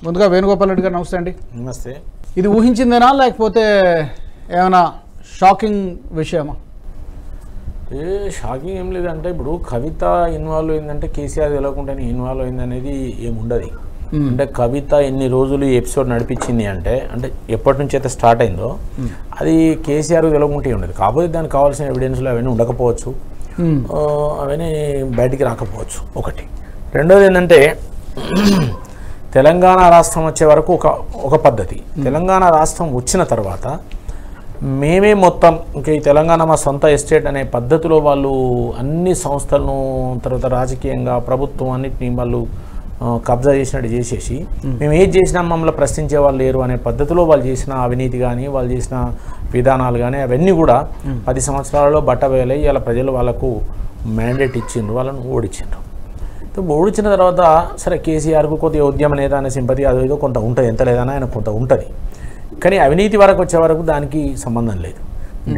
ముందుగా వేణుగోపాల్ రెడ్డి గారు నమస్తే అండి. నమస్తే. ఇది ఊహించిందేనా లేకపోతే ఏమైనా షాకింగ్ విషయమా? షాకింగ్ ఏం లేదంటే ఇప్పుడు కవిత ఇన్వాల్వ్ అయిందంటే కేసీఆర్ తెలియకుండానే ఇన్వాల్వ్ అయిందనేది ఏముండదు. అంటే కవిత ఎన్ని రోజులు ఈ ఎపిసోడ్ నడిపించింది అంటే ఎప్పటి నుంచి అయితే స్టార్ట్ అయిందో అది కేసీఆర్ తెలియకుంటే ఉండదు. కాకపోతే దానికి కావాల్సిన ఎవిడెన్స్లు అవన్నీ ఉండకపోవచ్చు, అవన్నీ బయటికి రాకపోవచ్చు. ఒకటి. రెండోది ఏంటంటే తెలంగాణ రాష్ట్రం వచ్చే వరకు ఒక పద్ధతి. తెలంగాణ రాష్ట్రం వచ్చిన తర్వాత మేమే మొత్తం ఇంకా ఈ తెలంగాణ మా సొంత ఎస్టేట్ అనే పద్ధతిలో వాళ్ళు అన్ని సంస్థలను తర్వాత రాజకీయంగా ప్రభుత్వం అన్నిటిని వాళ్ళు కబ్జా చేసినట్టు చేసేసి మేము ఏది చేసినా మమ్మల్ని ప్రశ్నించే వాళ్ళు లేరు అనే పద్ధతిలో వాళ్ళు చేసిన అవినీతి కానీ వాళ్ళు చేసిన విధానాలు కానీ అవన్నీ కూడా 10 సంవత్సరాలలో బట్టబయలై ఇలా ప్రజలు వాళ్ళకు మ్యాండేట్ ఇచ్చిండ్రు, వాళ్ళను ఓడించిండ్రు. ఓడించిన తర్వాత సరే కేసీఆర్కు కొద్దిగా ఉద్యమ నేత అనే సింపతి అదేదో కొంత ఉంటుంది, ఎంత లేదన్నా ఆయన కొంత ఉంటుంది. కానీ అవినీతి వరకు వచ్చే వరకు దానికి సంబంధం లేదు.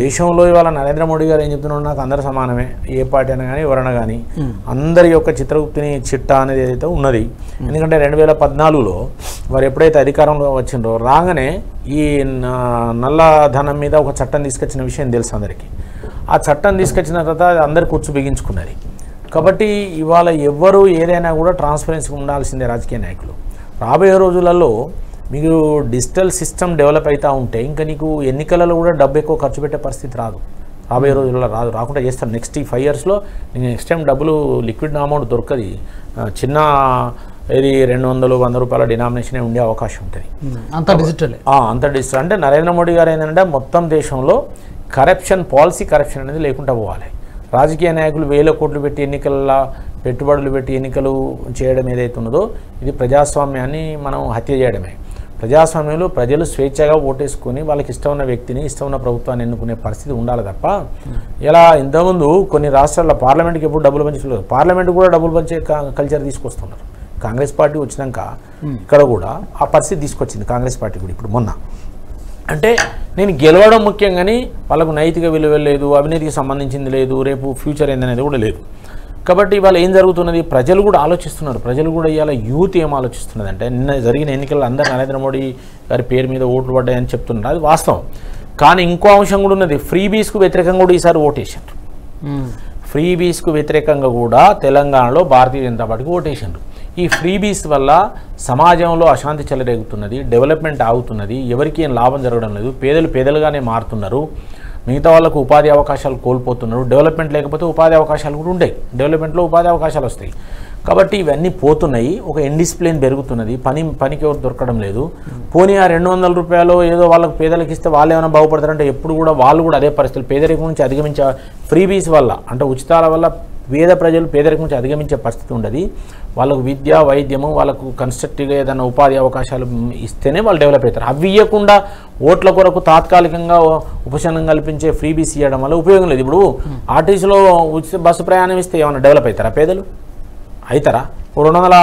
దేశంలో ఇవాళ నరేంద్ర మోడీ గారు ఏం చెప్తున్నాడు, నాకు అందరు సమానమే, ఏ పార్టీ అయినా కానీ ఎవరైనా కానీ అందరి యొక్క చిత్రగుప్తిని చిట్టా అనేది ఏదైతే ఉన్నది. ఎందుకంటే 2014లో వారు ఎప్పుడైతే అధికారంలో వచ్చిండ్రో రాగానే ఈ నల్లధనం మీద ఒక చట్టం తీసుకొచ్చిన విషయం తెలుసు అందరికీ. ఆ చట్టం తీసుకొచ్చిన తర్వాత అందరు కూర్చు బిగించుకున్నది. కాబట్టి ఇవాళ ఎవ్వరూ ఏదైనా కూడా ట్రాన్స్పరెన్సీ ఉండాల్సిందే రాజకీయ నాయకులు. రాబోయే రోజులలో మీకు డిజిటల్ సిస్టమ్ డెవలప్ అవుతూ ఉంటే ఇంకా నీకు ఎన్నికలలో కూడా డబ్బు ఎక్కువ ఖర్చు పెట్టే పరిస్థితి రాదు. రాబోయే రోజుల్లో రాకుండా చేస్తారు. నెక్స్ట్ ఈ 5 yearsలో నీకు నెక్స్ట్ టైం డబ్బులు లిక్విడ్ అమౌంట్ దొరకదు. చిన్న ఇది 200-100 రూపాయల డినామినేషనే ఉండే అవకాశం ఉంటుంది. అంత డిజిటల్ అంటే నరేంద్ర మోడీ గారు ఏంటంటే మొత్తం దేశంలో పాలసీ కరప్షన్ అనేది లేకుండా పోవాలి. రాజకీయ నాయకులు 1000 కోట్లు పెట్టి ఎన్నికల్లో పెట్టుబడులు పెట్టి ఎన్నికలు చేయడం ఏదైతే ఉన్నదో ఇది ప్రజాస్వామ్యాన్ని మనం హత్య చేయడమే. ప్రజాస్వామ్యంలో ప్రజలు స్వేచ్ఛగా ఓటేసుకొని వాళ్ళకి ఇష్టం ఉన్న వ్యక్తిని ఇష్టం ఉన్న ప్రభుత్వాన్ని ఎన్నుకునే పరిస్థితి ఉండాలి తప్ప ఇలా ఇంతకుముందు కొన్ని రాష్ట్రాల్లో పార్లమెంట్కి ఎప్పుడు డబ్బులు పంచలేదు, పార్లమెంట్ కూడా డబ్బులు పంచే కల్చర్ తీసుకొస్తున్నారు. కాంగ్రెస్ పార్టీ వచ్చినాక ఇక్కడ కూడా ఆ పరిస్థితి తీసుకొచ్చింది కాంగ్రెస్ పార్టీ కూడా. ఇప్పుడు మొన్న అంటే నేను గెలవడం ముఖ్యం కానీ వాళ్ళకు నైతిక విలువ లేదు, అవినీతికి సంబంధించింది లేదు, రేపు ఫ్యూచర్ ఏందనేది కూడా లేదు. కాబట్టి ఇవాళ ఏం జరుగుతున్నది, ప్రజలు కూడా ఆలోచిస్తున్నారు. ప్రజలు కూడా ఇవాళ యూత్ ఏం ఆలోచిస్తున్నది అంటే నిన్న జరిగిన ఎన్నికల్లో అందరూ నరేంద్ర మోడీ గారి పేరు మీద ఓట్లు పడ్డాయని చెప్తున్నారు, అది వాస్తవం. కానీ ఇంకో అంశం కూడా ఉన్నది, ఫ్రీబీస్కు వ్యతిరేకంగా కూడా ఈసారి ఓటేసారు. ఫ్రీబీస్కు వ్యతిరేకంగా కూడా తెలంగాణలో భారతీయ జనతా పార్టీకి ఓటేసారు. ఈ ఫ్రీబీస్ వల్ల సమాజంలో అశాంతి చెలరేగుతున్నది, డెవలప్మెంట్ ఆగుతున్నది, ఎవరికి ఏం లాభం జరగడం లేదు, పేదలు పేదలుగానే మారుతున్నారు, మిగతా వాళ్ళకు ఉపాధి అవకాశాలు కోల్పోతున్నారు. డెవలప్మెంట్ లేకపోతే ఉపాధి అవకాశాలు కూడా ఉంటాయి, డెవలప్మెంట్లో ఉపాధి అవకాశాలు వస్తాయి. కాబట్టి ఇవన్నీ పోతున్నాయి, ఒక ఇండిసిప్లిన్ పెరుగుతున్నది, పనికి ఎవరు దొరకడం లేదు. పోనీ ఆ 200 రూపాయలు ఏదో వాళ్ళకు పేదలకు ఇస్తే వాళ్ళు ఏమైనా బాగుపడతారంటే ఎప్పుడు కూడా వాళ్ళు కూడా అదే పరిస్థితులు పేదరికం నుంచి అధిగమించే ఫ్రీబీస్ వల్ల అంటే ఉచితాల వల్ల పేద ప్రజలు పేదరికం నుంచి అధిగమించే పరిస్థితి ఉండదు. వాళ్ళకు విద్య వైద్యము వాళ్ళకు కన్స్ట్రక్టివ్గా ఏదైనా ఉపాధి అవకాశాలు ఇస్తేనే వాళ్ళు డెవలప్ అవుతారు. అవి ఇవ్వకుండా ఓట్ల కొరకు తాత్కాలికంగా ఉపశమనం కల్పించే ఫ్రీబీస్ ఇవ్వడం వల్ల ఉపయోగం లేదు. ఇప్పుడు ఆర్టీసీలో ఉచిత బస్సు ప్రయాణం ఇస్తే ఏమైనా డెవలప్ అవుతారా పేదలు? అవుతారా? 200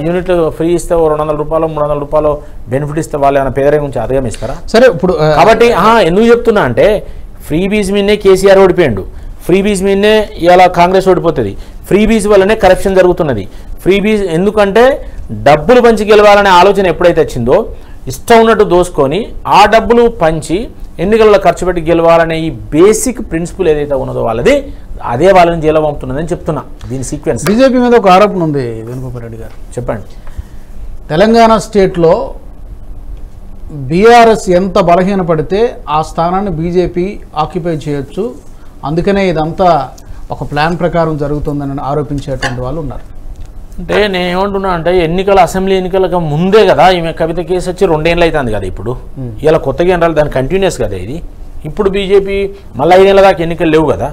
యూనిట్లు ఫ్రీ ఇస్తే 200 రూపాయలు 300 రూపాయలు బెనిఫిట్ ఇస్తే వాళ్ళు ఏమైనా పేదరికం నుంచి అధిగమిస్తారా? సరే ఇప్పుడు కాబట్టి ఎందుకు చెప్తున్నా అంటే ఫ్రీబీస్ మీదనే కేసీఆర్ ఓడిపోయాడు, ఫ్రీబీస్ మీదనే ఇలా కాంగ్రెస్ ఓడిపోతుంది. ఫ్రీబీస్ వల్లనే కరప్షన్ జరుగుతున్నది. ఫ్రీబీస్ ఎందుకంటే డబ్బులు పంచి గెలవాలనే ఆలోచన ఎప్పుడైతే వచ్చిందో ఇష్టం ఉన్నట్టు దోసుకొని ఆ డబ్బులు పంచి ఎన్నికల్లో ఖర్చు పెట్టి గెలవాలనే ఈ బేసిక్ ప్రిన్సిపల్ ఏదైతే ఉన్నదో వాళ్ళది అదే వాళ్ళని జైలు పంపుతున్నదని చెప్తున్నా. దీని సీక్వెన్స్ బీజేపీ మీద ఒక ఆరోపణ ఉంది వేణుగోపాల్ రెడ్డి గారు, చెప్పండి. తెలంగాణ స్టేట్లో బీఆర్ఎస్ ఎంత బలహీనపడితే ఆ స్థానాన్ని బీజేపీ ఆక్యుపై చేయొచ్చు, అందుకనే ఇదంతా ఒక ప్లాన్ ప్రకారం జరుగుతుందని ఆరోపించేటువంటి వాళ్ళు ఉన్నారు. అంటే నేను ఏమంటున్నా అంటే అసెంబ్లీ ఎన్నికలకు ముందే కదా ఈమె కవిత కేసు వచ్చి 2 ఏళ్ళు అవుతుంది కదా. ఇప్పుడు ఇలా కొత్తగా ఏం రాలి, దాని కంటిన్యూస్ కదా ఇది. ఇప్పుడు బీజేపీ మళ్ళీ 5 ఏళ్ళ దాకా ఎన్నికలు లేవు కదా.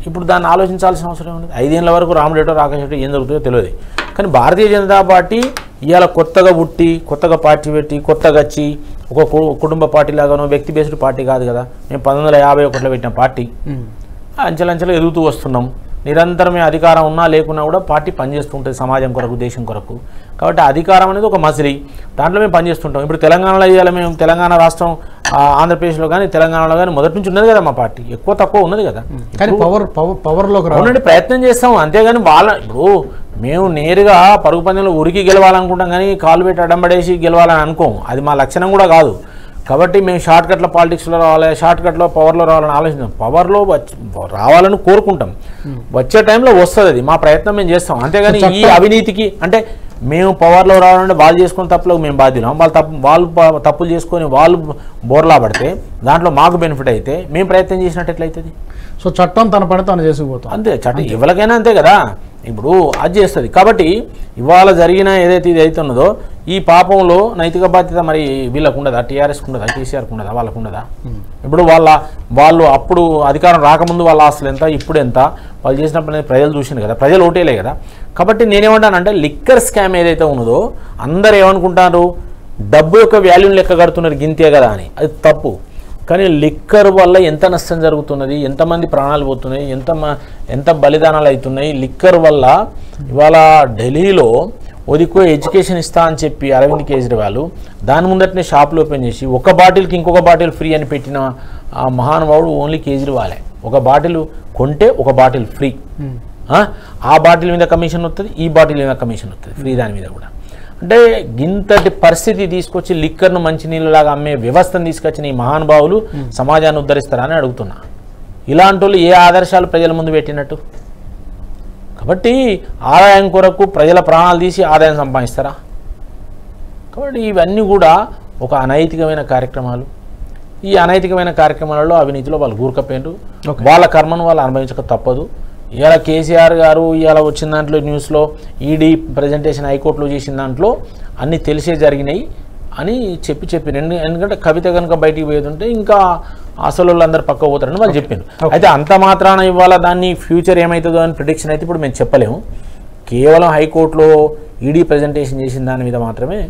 ఇప్పుడు దాన్ని ఆలోచించాల్సిన అవసరం ఉంది. 5 ఏళ్ళ వరకు రాముడేటో రాకేష్ ఏం జరుగుతుందో తెలియదు. కానీ భారతీయ జనతా పార్టీ ఇవాళ కొత్తగా పుట్టి కొత్తగా పార్టీ పెట్టి కొత్తగా వచ్చి ఒక కుటుంబ పార్టీ లాగానో వ్యక్తి బేస్డ్ పార్టీ కాదు కదా. మేము 1951లో పెట్టిన పార్టీ అంచెలంచెలు ఎదుగుతూ వస్తున్నాం. నిరంతరమే అధికారం ఉన్నా లేకున్నా కూడా పార్టీ పనిచేస్తూ ఉంటుంది సమాజం కొరకు దేశం కొరకు. కాబట్టి అధికారం అనేది ఒక మజిలీ, దాంట్లో మేము పనిచేస్తుంటాం. ఇప్పుడు తెలంగాణలో ఇవాళ మేము తెలంగాణ రాష్ట్రం ఆంధ్రప్రదేశ్లో కానీ తెలంగాణలో కానీ మొదటి నుంచి ఉన్నది కదా మా పార్టీ, ఎక్కువ తక్కువ ఉన్నది కదా. కానీ పవర్లోకి రావడానికి ప్రయత్నం చేస్తాం అంతేగాని ఇప్పుడు మేము నేరుగా పరుగు పందెంలో ఉరికి గెలవాలనుకుంటాం కానీ కాలు పెట్టి అడ్డంబడేసి గెలవాలని అనుకోం, అది మా లక్షణం కూడా కాదు. కాబట్టి మేము షార్ట్ కట్లో పాలిటిక్స్లో రావాలి, షార్ట్ కట్లో పవర్లో రావాలని ఆలోచిస్తాం. పవర్లో రావాలని కోరుకుంటాం, వచ్చే టైంలో వస్తుంది, అది మా ప్రయత్నం మేము చేస్తాం. అంతేగాని ఈ అవినీతికి అంటే మేము పవర్లో రావాలంటే వాళ్ళు చేసుకున్న తప్పులకు మేము బాధ్యులం, వాళ్ళు తప్పులు చేసుకొని వాళ్ళు బోర్లా పడితే దాంట్లో మాకు బెనిఫిట్ అయితే మేము ప్రయత్నం చేసినట్టు ఎట్లయితుంది? సో చట్టం తన పని తను చేసుకుపోతాం అంతే, చట్టం ఎవరికైనా అంతే కదా, ఇప్పుడు అది చేస్తుంది. కాబట్టి ఇవాళ జరిగిన ఏదైతే ఇది అవుతున్నదో ఈ పాపంలో నైతిక బాధ్యత మరి వీళ్ళకు ఉండదా, టీఆర్ఎస్కి ఉండదా, కేసీఆర్కి ఉండదా, వాళ్ళకు ఉండదా? ఇప్పుడు వాళ్ళు అప్పుడు అధికారం రాకముందు వాళ్ళ ఆస్తులు ఎంత, ఇప్పుడు ఎంత, వాళ్ళు చేసినప్పుడు ప్రజలు చూసింది కదా, ప్రజలు ఓటేలే కదా. కాబట్టి నేనేమంటానంటే లిక్కర్ స్కామ్ ఏదైతే ఉన్నదో అందరు ఏమనుకుంటారు, డబ్బు యొక్క వాల్యూని లెక్క కడుతున్నారు గింతే కదా అని, అది తప్పు. కానీ లిక్కర్ వల్ల ఎంత నష్టం జరుగుతున్నది, ఎంతమంది ప్రాణాలు పోతున్నాయి, ఎంత బలిదానాలు అవుతున్నాయి లిక్కర్ వల్ల. ఇవాళ ఢిల్లీలో ఒదికో ఎడ్యుకేషన్ ఇస్తా అని చెప్పి అరవింద్ కేజ్రీవాల్ దాని ముందటనే షాపులు ఓపెన్ చేసి ఒక బాటిల్కి ఇంకొక బాటిల్ ఫ్రీ అని పెట్టిన ఆ మహానుభావుడు ఓన్లీ కేజ్రీవాలే. ఒక బాటిల్ కొంటే ఒక బాటిల్ ఫ్రీ, ఆ బాటిల్ మీద కమిషన్ వస్తుంది, ఈ బాటిల్ మీద కమిషన్ వస్తుంది ఫ్రీ, దాని మీద కూడా. అంటే ఇంతటి పరిస్థితి తీసుకొచ్చి లిక్కర్ను మంచినీళ్ళలాగా అమ్మే వ్యవస్థను తీసుకొచ్చిన ఈ మహానుభావులు సమాజాన్ని ఉద్ధరిస్తారని అడుగుతున్నా. ఇలాంటి వాళ్ళు ఏ ఆదర్శాలు ప్రజల ముందు పెట్టినట్టు? కాబట్టి ఆదాయం కొరకు ప్రజల ప్రాణాలు తీసి ఆదాయం సంపాదిస్తారా? కాబట్టి ఇవన్నీ కూడా ఒక అనైతికమైన కార్యక్రమాలు. ఈ అనైతికమైన కార్యక్రమాలలో అవినీతిలో వాళ్ళు గూరుకపోయినారు, వాళ్ళ కర్మను వాళ్ళు అనుభవించక తప్పదు. ఇవాళ కేసీఆర్ గారు ఇవాళ వచ్చిన దాంట్లో న్యూస్లో ఈడీ ప్రజెంటేషన్ హైకోర్టులో చేసిన దాంట్లో అన్నీ తెలిసే జరిగినాయి అని చెప్పి ఎందుకంటే కవిత కనుక బయటికి పోయేది ఇంకా అసలు వాళ్ళందరూ పక్క పోతారని వాళ్ళు చెప్పారు. అయితే అంత మాత్రాన ఇవాళ దాన్ని ఫ్యూచర్ ఏమవుతుందో అని ప్రిడిక్షన్ అయితే ఇప్పుడు మేము చెప్పలేము. కేవలం హైకోర్టులో ఈడీ ప్రజెంటేషన్ చేసిన దాని మీద మాత్రమే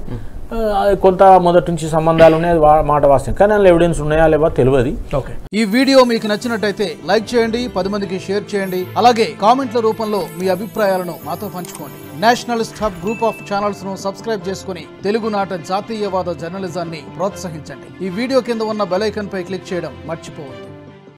కొంత మొదటి నుంచి సంబంధాలు ఉన్నాయి, మాట వాస్తవం. కానీ అందులో ఎవిడెన్స్ ఉన్నాయా లేవా తెలియదు. ఓకే, ఈ వీడియో మీకు నచ్చినట్టయితే లైక్ చేయండి, 10 మందికి షేర్ చేయండి, అలాగే కామెంట్ల రూపంలో మీ అభిప్రాయాలను మాతో పంచుకోండి. Nationalist hub group of channels ను సబ్స్క్రైబ్ చేసుకుని తెలుగునాట జాతీయవాద జర్నలిజాన్ని ప్రోత్సహించండి. ఈ వీడియో కింద ఉన్న బెల్ ఐకాన్ పై క్లిక్ చేయడం మర్చిపోవద్దు.